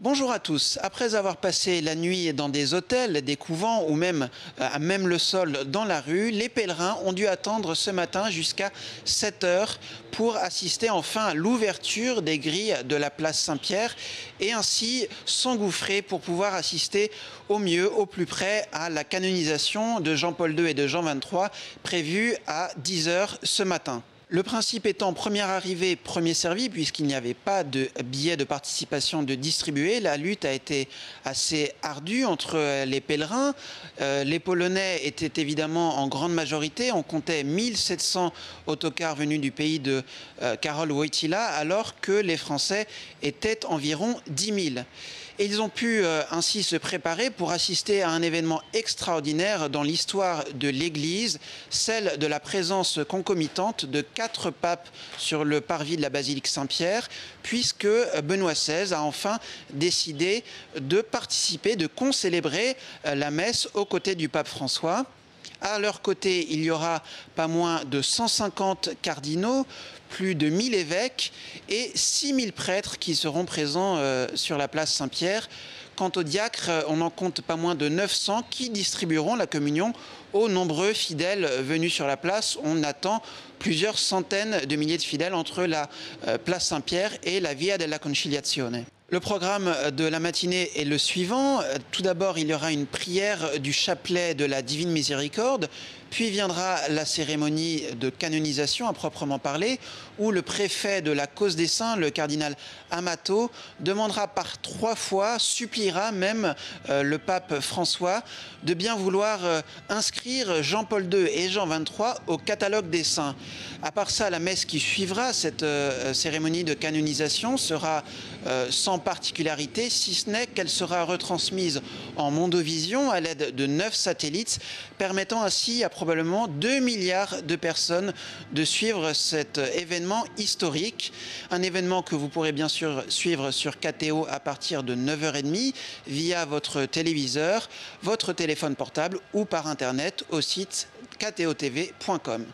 Bonjour à tous. Après avoir passé la nuit dans des hôtels, des couvents ou même à même le sol dans la rue, les pèlerins ont dû attendre ce matin jusqu'à 7 heures pour assister enfin à l'ouverture des grilles de la place Saint-Pierre et ainsi s'engouffrer pour pouvoir assister au mieux, au plus près à la canonisation de Jean-Paul II et de Jean XXIII prévue à 10 heures ce matin. Le principe étant première arrivée, premier servi, puisqu'il n'y avait pas de billets de participation de distribuer. La lutte a été assez ardue entre les pèlerins. Les Polonais étaient évidemment en grande majorité. On comptait 1700 autocars venus du pays de Karol Wojtyła, alors que les Français étaient environ 10 000. Et ils ont pu ainsi se préparer pour assister à un événement extraordinaire dans l'histoire de l'Église, celle de la présence concomitante de 4 papes sur le parvis de la basilique Saint-Pierre, puisque Benoît XVI a enfin décidé de participer, de concélébrer la messe aux côtés du pape François. À leur côté, il y aura pas moins de 150 cardinaux, plus de 1000 évêques et 6000 prêtres qui seront présents sur la place Saint-Pierre. Quant aux diacres, on en compte pas moins de 900 qui distribueront la communion aux nombreux fidèles venus sur la place. On attend plusieurs centaines de milliers de fidèles entre la place Saint-Pierre et la Via della Conciliazione. Le programme de la matinée est le suivant. Tout d'abord, il y aura une prière du chapelet de la Divine Miséricorde, puis viendra la cérémonie de canonisation à proprement parler, où le préfet de la Cause des Saints, le cardinal Amato, demandera par 3 fois, suppliera même le pape François de bien vouloir inscrire Jean-Paul II et Jean XXIII au catalogue des saints. À part ça, la messe qui suivra cette cérémonie de canonisation sera sans particularité, si ce n'est qu'elle sera retransmise en mondovision à l'aide de 9 satellites, permettant ainsi à probablement 2 milliards de personnes de suivre cet événement historique. Un événement que vous pourrez bien sûr suivre sur KTO à partir de 9h30 via votre téléviseur, votre téléphone portable ou par internet au site ktotv.com.